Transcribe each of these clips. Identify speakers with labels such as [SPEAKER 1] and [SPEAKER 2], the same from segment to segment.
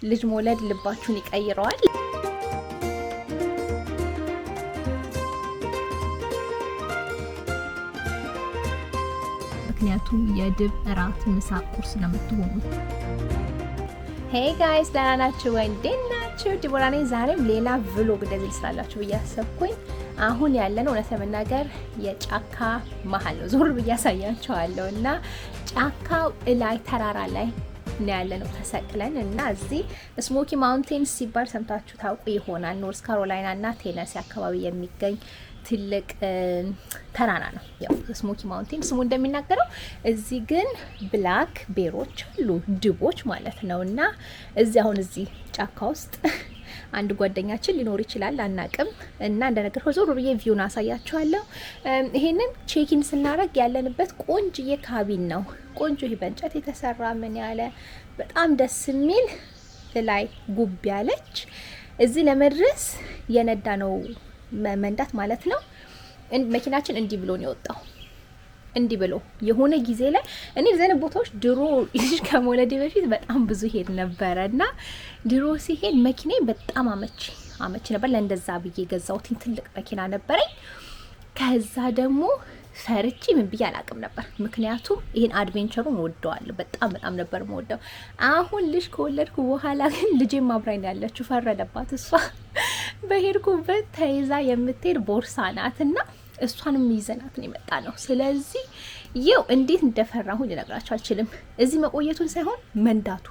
[SPEAKER 1] ልጅ መውለድ ልባችሁን ይቀይረዋል። ምክንያቱም የድብ እራት፣ ምሳ፣ ቁርስ ለምትሆኑ። ሄይ ጋይስ ደህና ናችሁ ወይ? እንዴት ናችሁ? ዲቦራ ነኝ። ዛሬም ሌላ ቭሎግ እንደዚህ ልስራላችሁ ብዬ አሰብኩኝ። አሁን ያለነው እውነት ለመናገር የጫካ መሀል ነው። ዞር ብዬ አሳያችኋለሁ እና ጫካው ላይ ተራራ ላይ ነው ያለነው ተሰቅለን እና እዚህ ስሞኪ ማውንቴንስ ሲባል ሰምታችሁ ታውቁ ይሆናል። ኖርዝ ካሮላይና እና ቴነሲ አካባቢ የሚገኝ ትልቅ ተራራ ነው። ያው ስሞኪ ማውንቴን ስሙ እንደሚናገረው። እዚህ ግን ብላክ ቤሮች አሉ፣ ድቦች ማለት ነው። እና እዚህ አሁን እዚህ ጫካ ውስጥ አንድ ጓደኛችን ሊኖር ይችላል፣ አናቅም። እና እንደነገርኩ ዞር ብዬ ቪውን አሳያችኋለሁ። ይሄንን ቼኪን ስናደርግ ያለንበት ቆንጆዬ ካቢን ነው። ቆንጆ ይሄ በእንጨት የተሰራ ምን ያለ በጣም ደስ የሚል ላይ ጉብ ያለች። እዚህ ለመድረስ የነዳ ነው መንዳት ማለት ነው። መኪናችን እንዲህ ብሎ ነው የወጣው። እንዲህ ብሎ የሆነ ጊዜ ላይ እኔ ዘነ ቦታዎች ድሮ ልጅ ከመውለዴ በፊት በጣም ብዙ ሄድ ነበረ እና ድሮ ሲሄድ መኪናዬ በጣም አመቺ ነበር። ለእንደዛ ብዬ ገዛሁት ትልቅ መኪና ነበረኝ። ከዛ ደግሞ ፈርቼ ምን ብዬ አላቅም ነበር። ምክንያቱም ይሄን አድቬንቸሩን ወደዋለሁ፣ በጣም ነበር የምወደው። አሁን ልጅ ከወለድኩ በኋላ ግን ልጄም አብራኝ ያለችው ፈረደባት። እሷ በሄድኩበት ተይዛ የምትሄድ ቦርሳ ናትና እሷንም ይዘናት ነው የመጣ ነው። ስለዚህ ይው እንዴት እንደፈራሁ ልነግራችሁ አልችልም። እዚህ መቆየቱን ሳይሆን መንዳቱ፣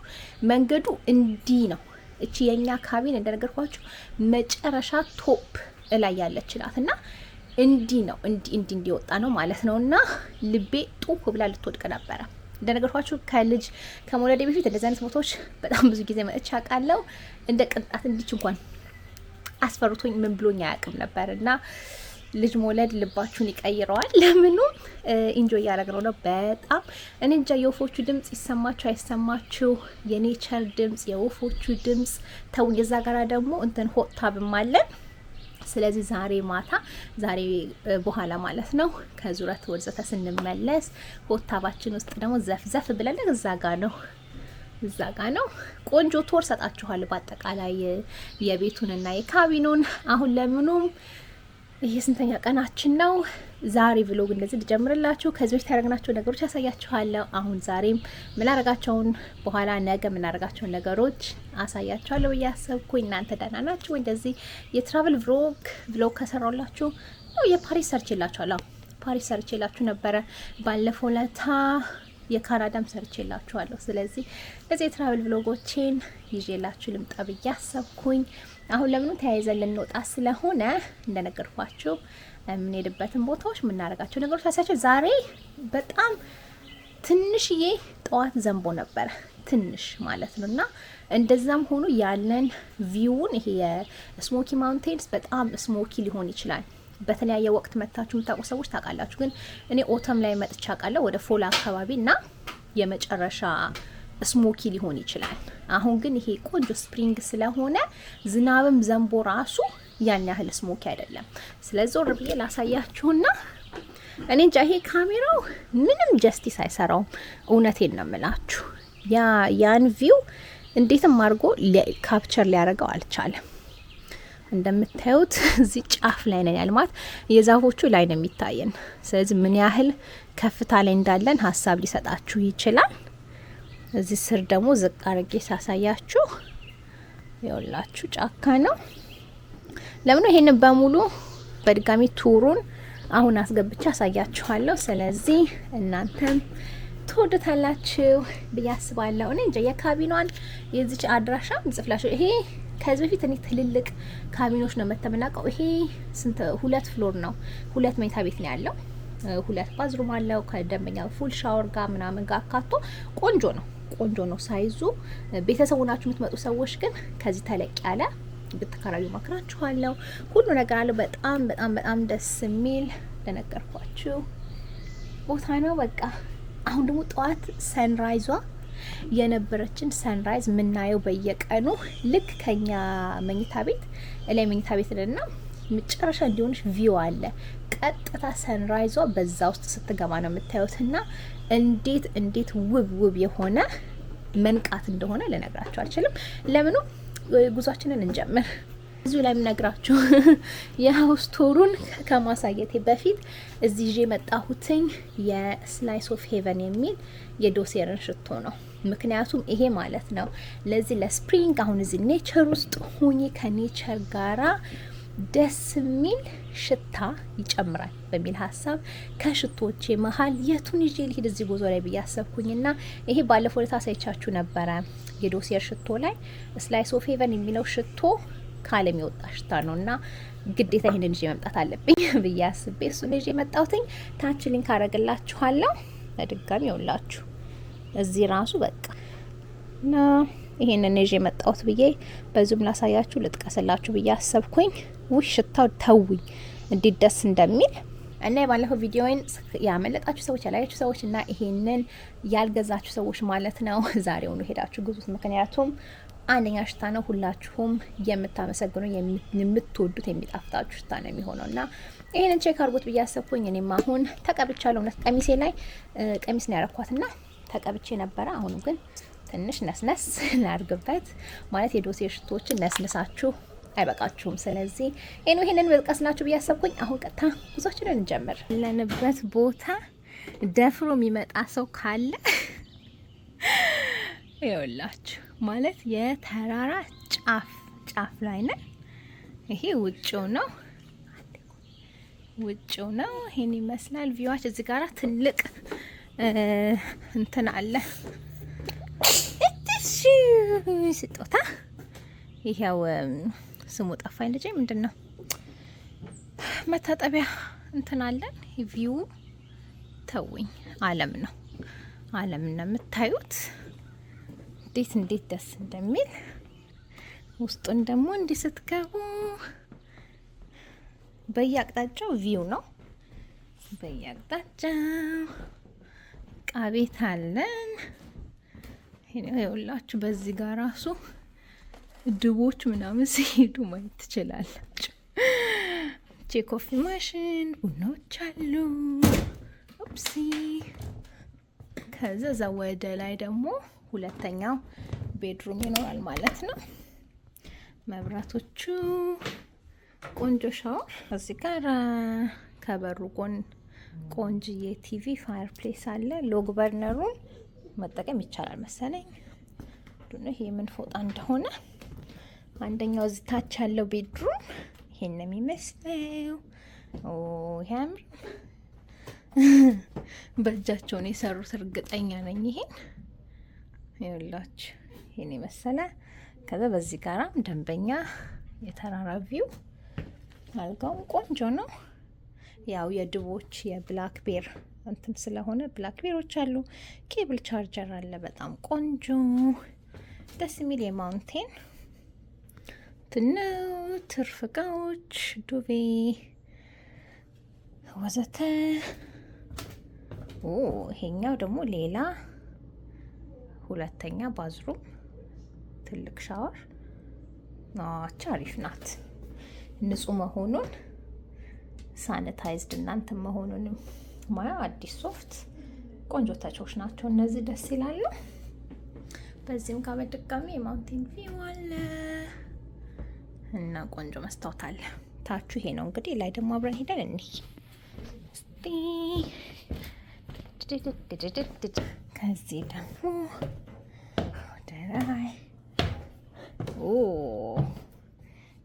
[SPEAKER 1] መንገዱ እንዲህ ነው። እቺ የኛ ካቢን እንደነገርኳችሁ መጨረሻ ቶፕ ላይ ያለች ናትና እንዲህ ነው እንዲህ ወጣ ነው ማለት ነው። እና ልቤ ጡፍ ብላ ልትወድቅ ነበረ። እንደነገርኳችሁ ከልጅ ከመውለዴ በፊት እንደዚህ አይነት ቦታዎች በጣም ብዙ ጊዜ መጥቻ ቃለው እንደ ቅንጣት እንዲች እንኳን አስፈርቶኝ ምን ብሎኝ አያውቅም ነበር። እና ልጅ መውለድ ልባችሁን ይቀይረዋል። ለምኑም ኢንጆይ ያደረግነው ነው በጣም። እኔ እንጃ የወፎቹ ድምጽ ይሰማችሁ አይሰማችሁ፣ የኔቸር ድምጽ፣ የወፎቹ ድምጽ ተው። የዛ ጋራ ደግሞ እንትን ሆት ታብም አለን። ስለዚህ ዛሬ በኋላ ማለት ነው ከዙረት ወርዘተ ስንመለስ ሆት ታባችን ውስጥ ደግሞ ዘፍዘፍ ብለን እዛ ጋ ነው ቆንጆ ቶር ሰጣችኋል። በአጠቃላይ የቤቱንና የካቢኑን። አሁን ለምኑም ይሄ ስንተኛ ቀናችን ነው? ዛሬ ቭሎግ እንደዚህ ልጀምርላችሁ። ከዚህ በፊት ያደረግናቸው ነገሮች ያሳያችኋለሁ። አሁን ዛሬም ምን አደረጋቸውን በኋላ ነገ ምን አደረጋቸውን ነገሮች አሳያችኋለሁ ብዬ አሰብኩኝ። እናንተ ደህና ናችሁ? እንደዚህ የትራቭል ቭሎግ ከሰራውላችሁ ነው የፓሪስ ሰርቼላችኋለሁ። ፓሪስ ሰርቼላችሁ ነበረ ባለፈው ለታ የካናዳም ሰርቼላችኋለሁ። ስለዚህ ለዚህ የትራቭል ቭሎጎችን ይዤላችሁ ልምጣ ብዬ አሰብኩኝ። አሁን ለምኑ ተያይዘን ልንወጣ ስለሆነ እንደነገርኳችሁ የምንሄድበትን ቦታዎች የምናደርጋቸው ነገሮች አሳያችሁ። ዛሬ በጣም ትንሽዬ ጠዋት ዘንቦ ነበረ፣ ትንሽ ማለት ነው። እና እንደዛም ሆኖ ያለን ቪውን ይሄ የስሞኪ ማውንቴንስ በጣም ስሞኪ ሊሆን ይችላል። በተለያየ ወቅት መታችሁ የምታውቁ ሰዎች ታውቃላችሁ። ግን እኔ ኦተም ላይ መጥቻ ቃለሁ ወደ ፎል አካባቢ እና የመጨረሻ ስሞኪ ሊሆን ይችላል። አሁን ግን ይሄ ቆንጆ ስፕሪንግ ስለሆነ ዝናብም ዘንቦ ራሱ ያን ያህል ስሞኪ አይደለም። ስለዚህ ዞር ብዬ ላሳያችሁና እኔ እንጃ ይሄ ካሜራው ምንም ጀስቲስ አይሰራውም። እውነቴን ነው የምላችሁ። ያን ቪው እንዴትም አድርጎ ካፕቸር ሊያደርገው አልቻለም። እንደምታዩት እዚህ ጫፍ ላይ ነን ያልማት የዛፎቹ ላይ ነው የሚታየን። ስለዚህ ምን ያህል ከፍታ ላይ እንዳለን ሀሳብ ሊሰጣችሁ ይችላል። እዚህ ስር ደግሞ ዝቅ አድርጌ ሳሳያችሁ ይኸውላችሁ ጫካ ነው። ለምን ይሄንን በሙሉ በድጋሚ ቱሩን አሁን አስገብቻ አሳያችኋለሁ። ስለዚህ እናንተም ትወዱታላችሁ ብዬ አስባለሁ። እኔ እንጃ የካቢኗን የዚች አድራሻ እንጽፍላችሁ። ይሄ ከዚህ በፊት እኔ ትልልቅ ካቢኖች ነው መተመናቀው። ይሄ ስንት 2 ፍሎር ነው፣ 2 መኝታ ቤት ነው ያለው፣ 2 ባዝሩም አለው ከደንበኛ ፉል ሻወር ጋር ምናምን ጋር አካቶ ቆንጆ ነው ሳይዙ። ቤተሰቡ ናችሁ የምትመጡ ሰዎች ግን ከዚህ ተለቅ ያለ ብትከራዩ መክራችኋለሁ። ሁሉ ነገር አለ። በጣም ደስ የሚል ለነገርኳችሁ ቦታ ነው። በቃ አሁን ደግሞ ጠዋት ሰንራይዟ የነበረችን ሰንራይዝ ምናየው በየቀኑ ልክ ከኛ መኝታ ቤት ላይ መኝታ ቤትና መጨረሻ እንዲሆንሽ ቪው አለ። ቀጥታ ሰንራይዟ በዛ ውስጥ ስትገባ ነው የምታዩትና እንዴት ውብ የሆነ መንቃት እንደሆነ ልነግራችሁ አልችልም። ለምኑ ጉዟችንን እንጀምር። እዚሁ ላይ የምነግራችሁ የሀውስ ቱሩን ከማሳየቴ በፊት እዚህ ይዤ የመጣሁትኝ የስላይስ ኦፍ ሄቨን የሚል የዶሴርን ሽቶ ነው። ምክንያቱም ይሄ ማለት ነው ለዚህ ለስፕሪንግ አሁን እዚህ ኔቸር ውስጥ ሆኜ ከኔቸር ጋራ ደስ የሚል ሽታ ይጨምራል በሚል ሀሳብ ከሽቶቼ መሀል የቱን ይዤ ልሂድ እዚህ ጉዞ ላይ ብዬ አሰብኩኝና ይሄ ባለፈው ዕለት አሳይቻችሁ ነበረ የዶሴር ሽቶ ላይ ስላይስ ኦፍ ሄቨን የሚለው ሽቶ ካለም የወጣ ሽታ ነውና ግዴታ ይሄንን ይዤ መምጣት አለብኝ ብዬ አስቤ እሱን ይዤ መጣሁትኝ። ታች ሊንክ አረግላችኋለሁ በድጋሚ ይውላችሁ እዚህ ራሱ በቃ ና ይሄንን ይዤ መጣሁት ብዬ በዙም ላሳያችሁ ልጥቀስላችሁ ብዬ አሰብኩኝ። ውይ ሽታው ተውኝ እንዴት ደስ እንደሚል እና የባለፈው ቪዲዮውን ያመለጣችሁ ሰዎች ያላያችሁ ሰዎች እና ይሄንን ያልገዛችሁ ሰዎች ማለት ነው ዛሬውኑ ሄዳችሁ ግዙት። ምክንያቱም አንደኛ ሽታ ነው፣ ሁላችሁም የምታመሰግኑ የምትወዱት የሚጣፍጣችሁ ሽታ ነው የሚሆነውና ይሄንን ቼክ አድርጉት ብዬ አሰብኩኝ። እኔም አሁን ተቀብቻለሁ። እውነት ቀሚሴ ላይ ቀሚስ ነው ያረኳትና ተቀብቼ ነበረ። አሁን ግን ትንሽ ነስነስ ላድርግበት ማለት የዶሴር ሽቶችን ነስነሳችሁ አይበቃችሁም። ስለዚህ ይሄንን በጥቀስላችሁ ብዬ አሰብኩኝ። አሁን ቀጥታ ጉዟችንን እንጀምር። ለንበት ቦታ ደፍሮ የሚመጣ ሰው ካለ ይኸውላችሁ ማለት የተራራ ጫፍ ላይ ነን። ይሄ ውጭው ነው ይሄን ይመስላል ቪዋች። እዚህ ጋራ ትልቅ እንትን አለ እሺ ስጦታ። ይሄው ስሙ ጠፋኝ ልጄ ምንድነው መታጠቢያ እንትን አለን። ቪው ተውኝ ዓለም ነው የምታዩት እንዴት ደስ እንደሚል ውስጡን ደግሞ እንዲህ ስትገቡ በየአቅጣጫው ቪው ነው። በየአቅጣጫው ዕቃ ቤት አለን። ይኸውላችሁ በዚህ ጋር ራሱ ድቦች ምናምን ሲሄዱ ማየት ትችላላችሁ። ኮፊ ማሽን ቡናዎች አሉ። ኦፕሲ ከዛ ወደ ላይ ደግሞ ሁለተኛው ቤድሩም ይኖራል ማለት ነው። መብራቶቹ ቆንጆ ሻወር እዚህ ጋር ከበሩ ጎን ቆንጅዬ ቲቪ ፋየር ፕሌስ አለ። ሎግ በርነሩን መጠቀም ይቻላል መሰለኝ። ይሄ ምን ፎጣ እንደሆነ አንደኛው እዚህ ታች ያለው ቤድሩም ይሄን ነው የሚመስለው። ያምር በእጃቸው ነው የሰሩት እርግጠኛ ነኝ። ይሄን ይኸውላችሁ ይሄን የመሰለ ከዛ በዚህ ጋራ ደንበኛ የተራራ ቪው። አልጋውም ቆንጆ ነው። ያው የድቦች የብላክ ቤር እንትን ስለሆነ ብላክ ቤሮች አሉ። ኬብል ቻርጀር አለ። በጣም ቆንጆ ደስ የሚል የማውንቴን ትርፍ እቃዎች ዱቤ ወዘተ። ይሄኛው ደግሞ ሌላ ሁለተኛ ባዝሩም ትልቅ ሻወር። አሪፍ ናት። ንጹህ መሆኑን ሳኒታይዝድ እናንተ መሆኑንም ማያ አዲስ ሶፍት ቆንጆ ታቾች ናቸው እነዚህ ደስ ይላሉ። በዚህም ጋር በድጋሚ የማውንቴን ቪው አለ እና ቆንጆ መስታወት አለ። ታቹ ይሄ ነው እንግዲህ። ላይ ደግሞ አብረን ሄደን እንይ እስቲ። ከዚህ ደግሞ ደራይ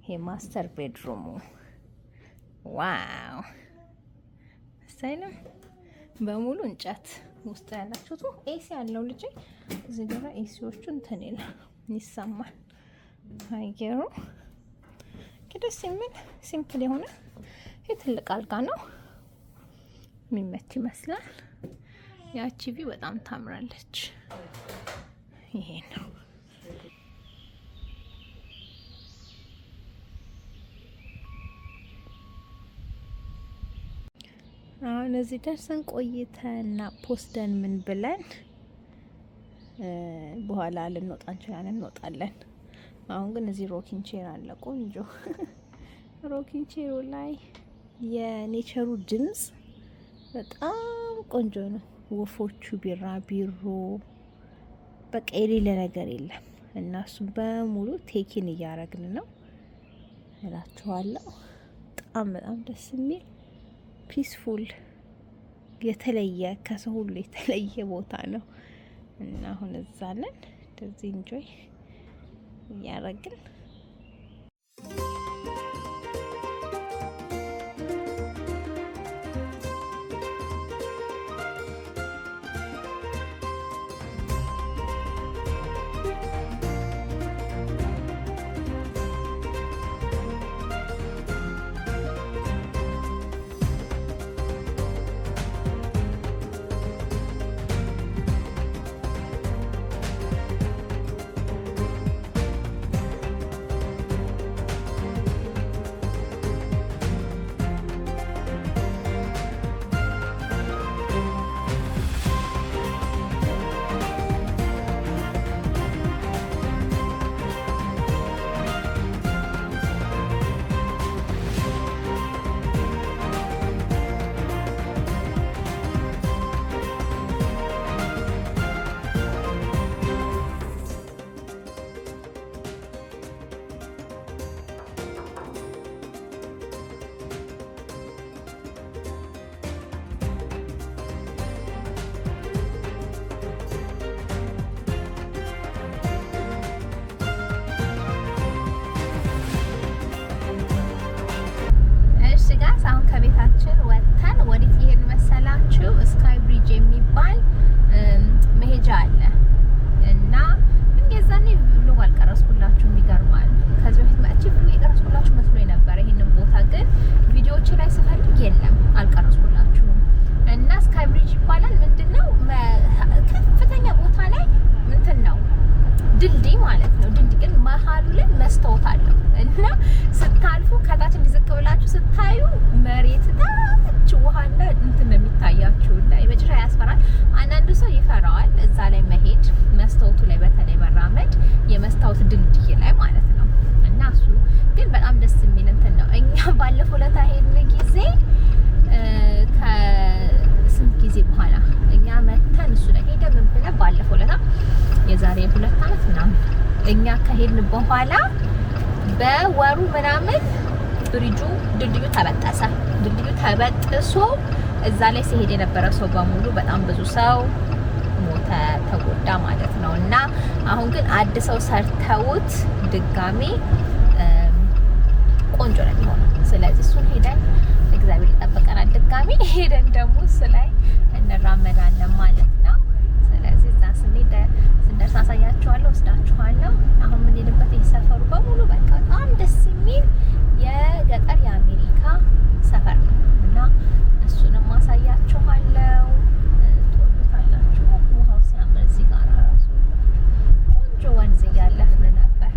[SPEAKER 1] ይሄ ማስተር ቤድሩሙ ዋው ሳይለም በሙሉ እንጨት ውስጥ ያላችሁት ኤሲ ያለው ልጅ እዚህ ጋር ኤሲዎቹ እንትን ይላል ይሰማል አየሩ። ደስ የሚል ሲምፕል የሆነ ትልቅ አልጋ ነው። የሚመች ይመስላል። ያቺ ቪው በጣም ታምራለች። ይሄ ነው አሁን እዚህ ደርሰን ቆይተና ፖስተን ምን ብለን በኋላ ልንወጣ እንወጣለን። አሁን ግን እዚህ ሮኪን ቼር አለ ቆንጆ ሮኪን ቼሩ ላይ የኔቸሩ ድምጽ በጣም ቆንጆ ነው። ወፎቹ ቢራቢሮ በቃ የሌለ ነገር የለም። እና እሱም በሙሉ ቴኪን እያረግን ነው እላችኋለሁ። በጣም ደስ የሚል ፒስፉል የተለየ ከሰው ሁሉ የተለየ ቦታ ነው እና አሁን እዛ ነን እንደዚህ ኢንጆይ እያረግን አሁን ከቤታችን ወጥተን ወዴት ይሄን መሰላችሁ? ስካይ ብሪጅ የሚባል መሄጃ አለ እና የዛኔ ብሎግ አልቀረስኩላችሁም። ይገርማል። ከዚህ በፊት መጥቼ ብሎግ የቀረስኩላችሁ መስሎኝ ነበር። ይሄንን ቦታ ግን ቪዲዮዎች ላይ ስፈልግ የለም፣ አልቀረስኩላችሁም። እና ስካይ ብሪጅ ይባላል። ምንድነው ከፍተኛ ቦታ ላይ እንትን ነው ድልድይ ማለት ነው። ድልድይ ግን መሀሉ ላይ መስታወት አለው እና ስታልፉ ከታች እንዲዝቅ ብላችሁ ስታዩ መሬት ታች ውሃና እንትን ነው የሚታያችሁ እና የመጨረሻ ያስፈራል። አንዳንዱ ሰው ይፈራዋል እዛ ላይ መሄድ፣ መስታወቱ ላይ በተለይ መራመድ፣ የመስታወት ድልድይ ላይ ማለት ነው። እና እሱ ግን በጣም ደስ የሚል እንትን ነው። እኛ ባለፈው ለታ ሄድን ጊዜ ከስንት ጊዜ በኋላ እኛ መተን እሱ ላይ ሄደን ምን ብለን ባለፈው ለታ የዛሬ 2 አመት ምናምን እኛ ከሄድን በኋላ በወሩ ምናምን ድልድዩ ተበጠሰ። ድልድዩ ተበጥሶ እዛ ላይ ሲሄድ የነበረ ሰው በሙሉ በጣም ብዙ ሰው ሞተ፣ ተጎዳ ማለት ነው። እና አሁን ግን አድሰው ሰርተውት ድጋሚ ቆንጆ ነው የሚሆነው። ስለዚህ እሱን ሄደን እግዚአብሔር ይጠብቀናል። ድጋሚ ሄደን ደግሞ እሱ ላይ እንራመዳለን ማለት ነው። ስለዚህ እዛ ስንደርስ አሳያችኋለሁ፣ ወስዳችኋለሁ። አሁን የምንሄድበት የሰፈሩ በሙሉ በቃ በጣም ደስ የሚል የገጠር የአሜሪካ ሰፈር ነው እና እሱንም አሳያችኋለሁ። ትወዱታላችሁ። ውሃው ሲያምር እዚህ ጋር ራሱ ቆንጆ ወንዝ እያለፍን ነበር።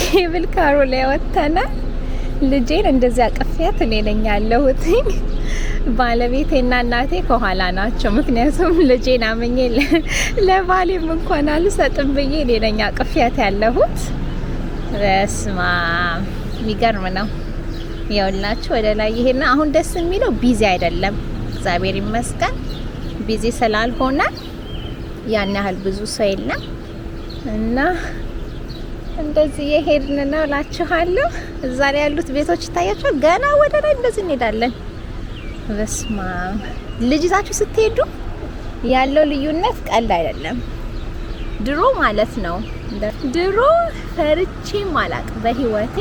[SPEAKER 1] ኬብል ካሩ ላይ ወተናል። ልጄን እንደዚህ አቀፊያት እኔ ነኝ ያለሁት። ባለቤቴና እናቴ ከኋላ ናቸው። ምክንያቱም ልጄን አመኘ ለባሌም እንኳን አልሰጥም ብዬ እኔ ነኝ አቀፊያት ያለሁት። በስማ የሚገርም ነው። ይኸውላችሁ ወደ ላይ ይሄና አሁን ደስ የሚለው ቢዚ አይደለም፣ እግዚአብሔር ይመስገን። ቢዚ ስላልሆነ ያን ያህል ብዙ ሰው የለም እና እንደዚህ የሄድን ነው እላችኋለሁ። እዛ ላይ ያሉት ቤቶች ይታያቸዋል። ገና ወደ ላይ እንደዚህ እንሄዳለን። በስማ ልጅታችሁ ስትሄዱ ያለው ልዩነት ቀልድ አይደለም። ድሮ ማለት ነው ድሮ ፈርቼ ማላቅ በህይወቴ።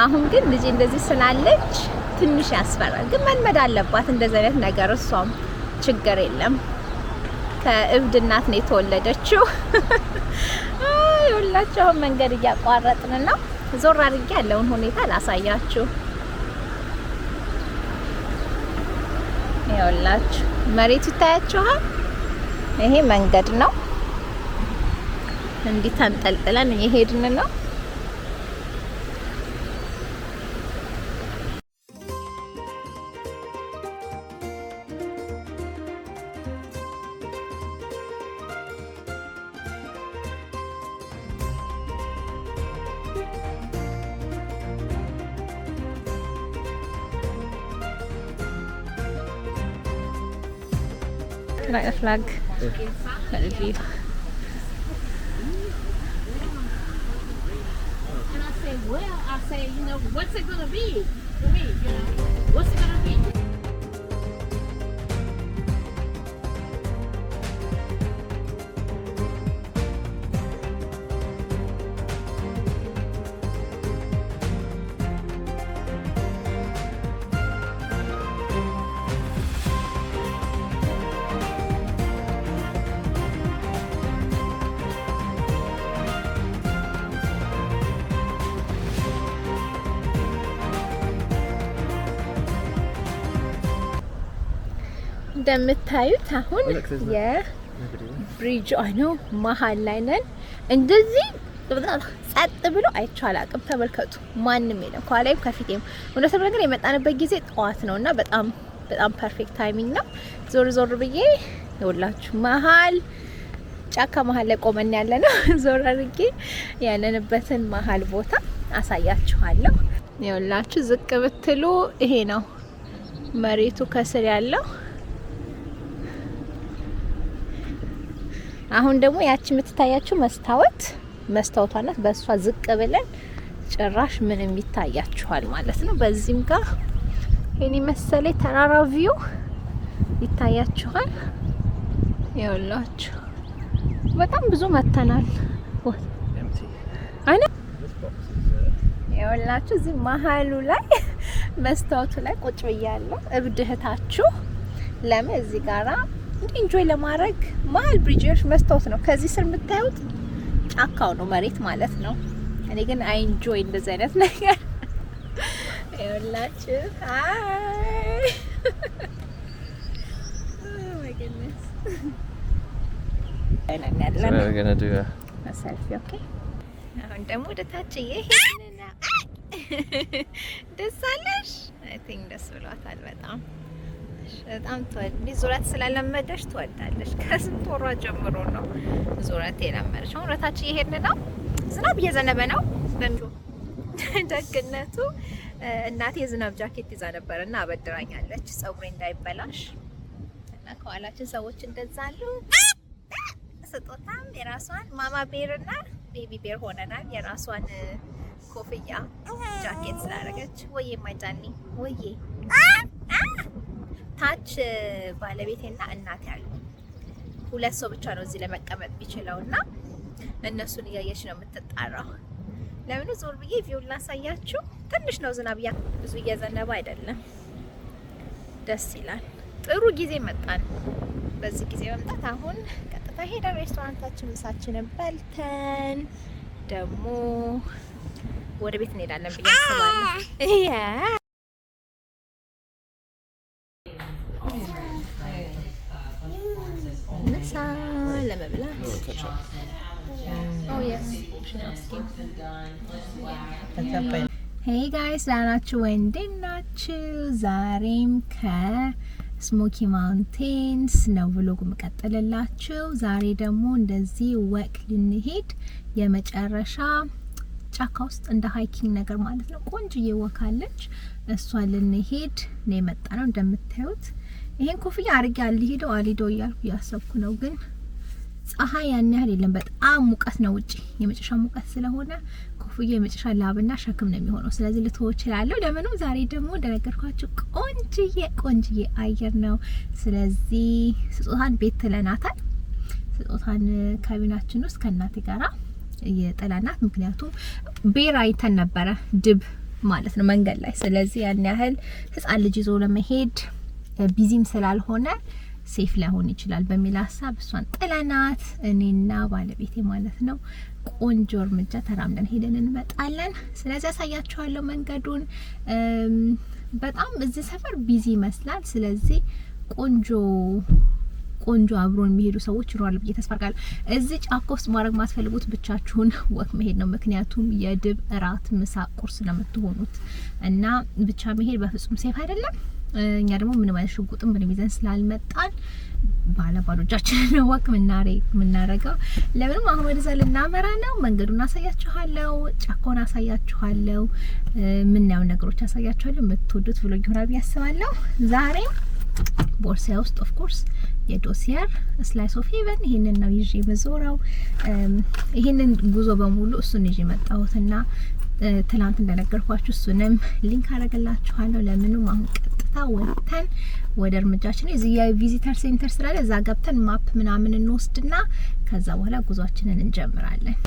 [SPEAKER 1] አሁን ግን ልጅ እንደዚህ ስላለች ትንሽ ያስፈራል፣ ግን መልመድ አለባት እንደዚህ አይነት ነገር። እሷም ችግር የለም ከእብድ እናት ነው የተወለደችው። ሁላችሁ መንገድ እያቋረጥን ነው። ዞር አድርጌ ያለውን ሁኔታ ላሳያችሁ። ይኸውላችሁ መሬቱ ይታያችኋል። ይሄ መንገድ ነው። እንዲህ ተንጠልጥለን እየሄድን ነው። Like a flag. Let it be.
[SPEAKER 2] And I say, well, I say, you know, what's it gonna be for me? You know, what's it gonna be?
[SPEAKER 1] እንደምታዩት አሁን የብሪጅ ነው መሀል ላይ ነን። እንደዚህ ጸጥ ብሎ አይቼው አላውቅም። ተመልከቱ፣ ማንም የለም ከኋላይም ከፊቴም። እውነት ነገር የመጣንበት ጊዜ ጠዋት ነውና በጣም ፐርፌክት ታይሚንግ ነው። ዞር ዞር ብዬ ይኸውላችሁ መሀል ጫካ መሀል ላይ ቆመን ያለ ነው። ዞር አድርጌ ያለንበትን መሀል ቦታ አሳያችኋለሁ። ይኸውላችሁ ዝቅ ብትሉ ይሄ ነው መሬቱ ከስር ያለው። አሁን ደግሞ ያቺ የምትታያችሁ መስታወቷ ናት። በእሷ ዝቅ ብለን ጭራሽ ምንም ይታያችኋል ማለት ነው። በዚህም ጋር የኔ መሰለ ተራራ ቪው ይታያችኋል። ይኸውላችሁ በጣም ብዙ መተናል። አይነ ይኸውላችሁ እዚህ መሀሉ ላይ መስታወቱ ላይ ቁጭ ብያለሁ። እብድህታችሁ ለምን እዚህ ጋራ ኢንጆይ ለማድረግ መሀል ብሪጅሽ መስታወት ነው። ከዚህ ስር የምታዩት ጫካው ነው መሬት ማለት ነው። እኔ ግን አይ ኢንጆይ እንደዚህ አይነት ነገር ይኸውላችሁ። አይ ኦ ማይ ጉድነስ
[SPEAKER 3] we're going to do
[SPEAKER 1] a selfie. ኦኬ አሁን ደግሞ ወደ ታች እየሄድን ነው። ደስ አለሽ? አይ ቲንክ ደስ ብሏታል በጣም ዙረት ስለለመደሽ ትወዳለሽ። ከስንት ወሯ ጀምሮ ነው ዙረት የለመደሽ። አሁን ወደታች እየሄድን ነው። ዝናብ እየዘነበ ነው። ደግነቱ እናቴ ዝናብ ጃኬት ይዛ ነበርና አበድራኛለች ጸጉሬ እንዳይበላሽ። እና ከኋላችን ሰዎች እንደዛ አሉ። ስጦታም የራሷን ማማ ቤርና ቤቢ ቤር ሆነናል። የራሷን ኮፍያ ጃኬት ስላደረገች ወዬ ማይጃኒ ወዬ ታች ባለቤቴና እናቴ አሉ። ሁለት ሰው ብቻ ነው እዚህ ለመቀመጥ ቢችለውና እነሱን እያየች ነው የምትጣራው። ለምን ዞር ብዬ ቪው ላሳያችሁ። ትንሽ ነው ዝናብ ብዙ እየዘነበ አይደለም። ደስ ይላል። ጥሩ ጊዜ መጣን። በዚህ ጊዜ መምጣት አሁን ቀጥታ ሄደን ሬስቶራንታችን ምሳችንን በልተን ደግሞ ወደ ቤት እንሄዳለን ብዬ አስባለሁ። ምሳ ለመብላት ሄይ ጋይስ ላናችሁ ወይ እንዴት ናችሁ? ዛሬም ከስሞኪ ማውንቴንስ ነው ብሎግ መቀጠልላችሁ። ዛሬ ደግሞ እንደዚህ ወክ ልንሄድ የመጨረሻ ጫካ ውስጥ እንደ ሃይኪንግ ነገር ማለት ነው። ቆንጆዬ ወካለች። እሷ ልንሄድ ነው የመጣ ነው። እንደምታዩት ይሄን ኮፍያ አርጌ አልሄደው እያልኩ ያሰብኩ ነው፣ ግን ፀሐይ ያን ያህል የለም። በጣም ሙቀት ነው ውጪ። የመጨረሻ ሙቀት ስለሆነ ኮፍያ የመጨረሻ ላብና ሸክም ነው የሚሆነው። ስለዚህ ልተው እችላለሁ። ለምንም ዛሬ ደግሞ እንደነገርኳችሁ ቆንጅዬ አየር ነው። ስለዚህ ስጦታን ቤት ትለናታል። ስጦታን ካቢናችን ውስጥ ከእናቴ ጋራ የጠላናት። ምክንያቱም ቤር አይተን ነበረ ድብ ማለት ነው መንገድ ላይ። ስለዚህ ያን ያህል ህፃን ልጅ ይዞ ለመሄድ ቢዚም ስላልሆነ ሴፍ ላይሆን ይችላል በሚል ሀሳብ እሷን ጥለናት እኔና ባለቤቴ ማለት ነው ቆንጆ እርምጃ ተራምደን ሄደን እንመጣለን። ስለዚህ ያሳያችኋለሁ መንገዱን። በጣም እዚህ ሰፈር ቢዚ ይመስላል። ስለዚህ ቆንጆ አብሮን የሚሄዱ ሰዎች ይኖራሉ ብዬ ተስፋ አደርጋለሁ። እዚህ ጫካ ውስጥ ማድረግ ማስፈልጉት ብቻችሁን ወክ መሄድ ነው። ምክንያቱም የድብ እራት፣ ምሳ፣ ቁርስ ለምትሆኑት እና ብቻ መሄድ በፍጹም ሴፍ አይደለም። እኛ ደግሞ ምንም አይነት ሽጉጥም ምንም ይዘን ስላልመጣን ባለባዶ እጃችንን ነው ወክ የምናረገው። ለምንም አሁን ወደዛ ልናመራ ነው። መንገዱን አሳያችኋለሁ፣ ጫካውን አሳያችኋለሁ፣ ምናየው ነገሮች አሳያችኋለሁ። የምትወዱት ብሎግ ይሆናል ብዬ አስባለሁ። ዛሬ ቦርሳዬ ውስጥ ኦፍ ኮርስ የዶሲየር ስላይስ ኦፍ ሄቨን ይሄንን ነው ይዤ መዞራው። ይሄንን ጉዞ በሙሉ እሱን ይዤ መጣሁትና ትላንት እንደነገርኳችሁ እሱንም ሊንክ አረጋላችኋለሁ። ለምንም አሁን ቀጥታ ወጥተን ወደ እርምጃችን እዚህ የቪዚተር ሴንተር ስላለ እዛ ገብተን ማፕ ምናምን እንወስድና ከዛ በኋላ ጉዟችንን እንጀምራለን።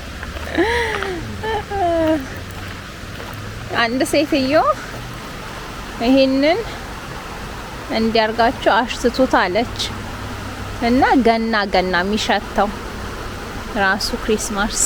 [SPEAKER 1] አንድ ሴትዮ ይሄንን እንዲያርጋችሁ አሽትቱት አለች እና ገና የሚሸተው ራሱ ክሪስማስ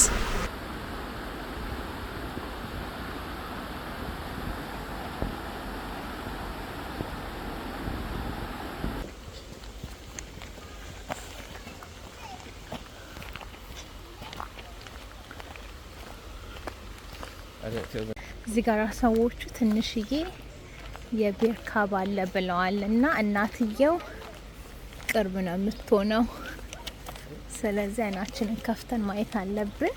[SPEAKER 1] እዚህ ጋር ሰዎቹ ትንሽዬ የቤር ካብ አለ ብለዋል እና እናትየው ቅርብ ነው የምትሆነው። ስለዚህ አይናችንን ከፍተን ማየት አለብን።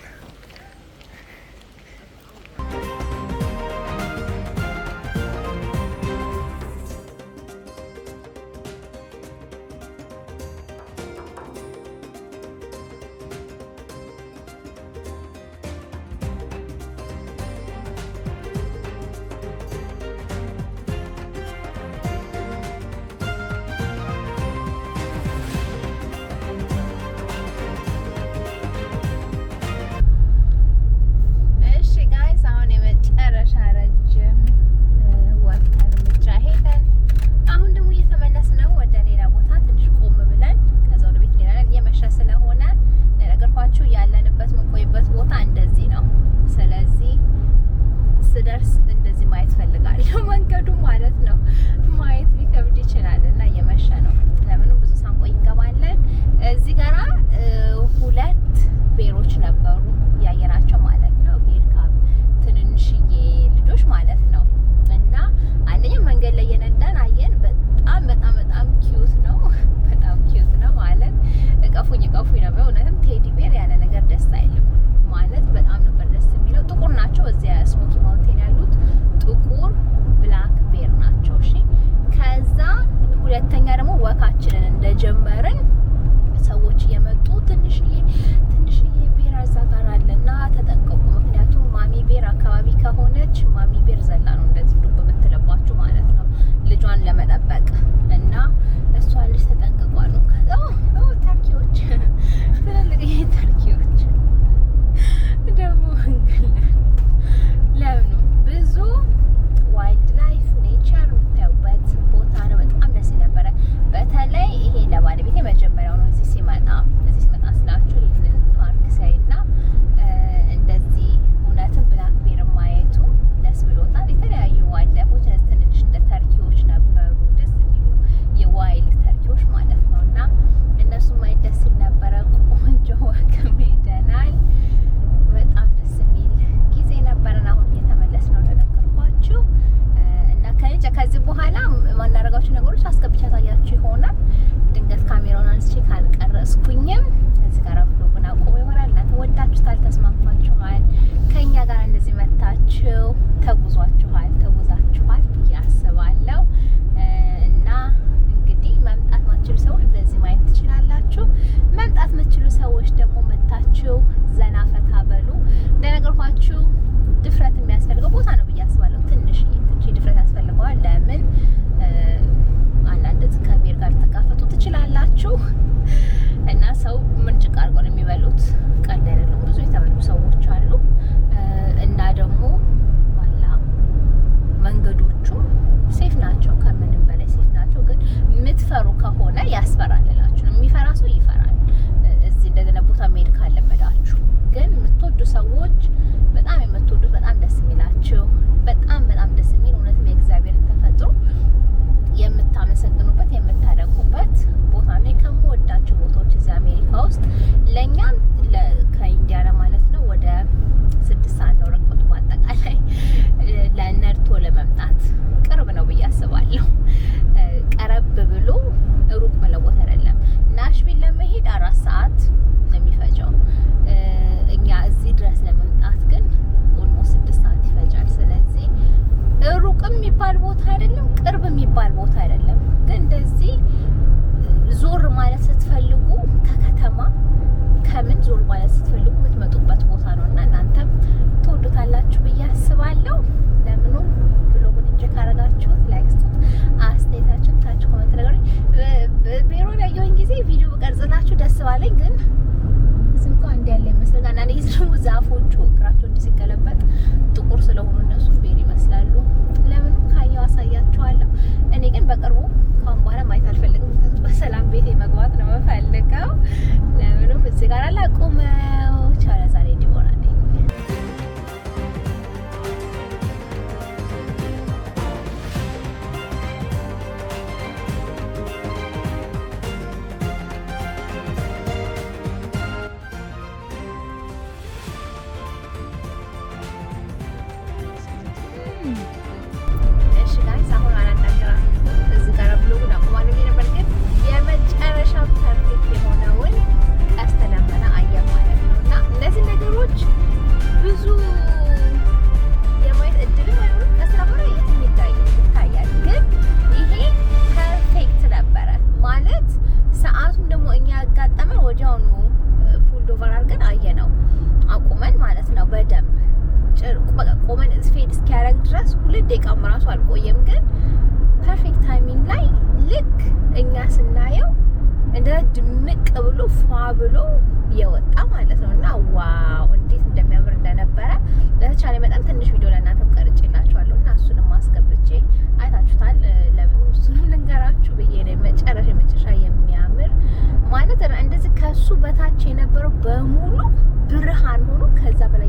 [SPEAKER 1] የሚባል ቦታ አይደለም፣ ቅርብ የሚባል ቦታ አይደለም። ግን እንደዚህ ዞር ማለት ስትፈልጉ ከከተማ ከምን ዞር ማለት ስትፈልጉ የምትመጡበት ቦታ ነው እና እናንተም ትወዱታላችሁ ብዬ አስባለሁ። ለምኑ ብሎጉን እንጂ ካረጋችሁት ላይክ ስጡት፣ አስተያየታችሁን ታች ኮሜንት ነገር ቢሮ ላይ ያየሁኝ ጊዜ ቪዲዮ በቀርጽላችሁ ደስ ባለኝ፣ ግን ዝም እንኳን እንዲያለ ይመስላል። እና እኔ ደግሞ ዛፎቹ እግራቸው እንዲህ ሲገለበጥ ጥቁር ስለሆኑ እነሱ ቤር ይመስላሉ። ለምኑ ካየው አሳያችኋለሁ። እኔ ግን በቅርቡ ካሁን በኋላ ማየት አልፈልግም። በሰላም ቤቴ መግባት ነው የምፈልገው። ለምኑም እዚህ ጋር አላቆመው። ቻለ ዛሬ ዲቦራ ነኝ። እሺ ጋይስ አሁን አላናገራችሁም። እዚህ ጋር ብሎጉን አቁማለሁ ነበር፣ ግን የመጨረሻ ፐርፌክት የሆነውን ቀስተ ደመና አየር ማለት ነው። እና እነዚህ ነገሮች ብዙ የማየት እድልም አይኖርም። ቀስተ ደመና የትም ይታያል፣ ግን ይሄ ፐርፌክት ነበረ ማለት ሰዓቱም ደግሞ እኛ ያጋጠመን ወዲያውኑ ፑልዶቨር አድርገን አየነው አቁመን ማለት ነው። በደንብ በቃ ቆመን ስፌድ እስኪያደርግ ድረስ 2 ደቂቃም ራሱ አልቆየም። ግን ፐርፌክት ታይሚንግ ላይ ልክ እኛ ስናየው እንደ ድምቅ ብሎ ፏ ብሎ የወጣ ማለት ነው። እና ዋው እንዴት እንደሚያምር እንደነበረ ለተቻለ መጠን ትንሽ ቪዲዮ ለእናንተ ቀርጬላችኋለሁ እና እሱንም አስገብቼ አይታችሁታል። ለምን እሱንም ልንገራችሁ ብዬ ነው። መጨረሻ የሚያምር ማለት እንደዚህ ከሱ በታች የነበረው በሙሉ ብርሃን ሆኖ ከዛ በላይ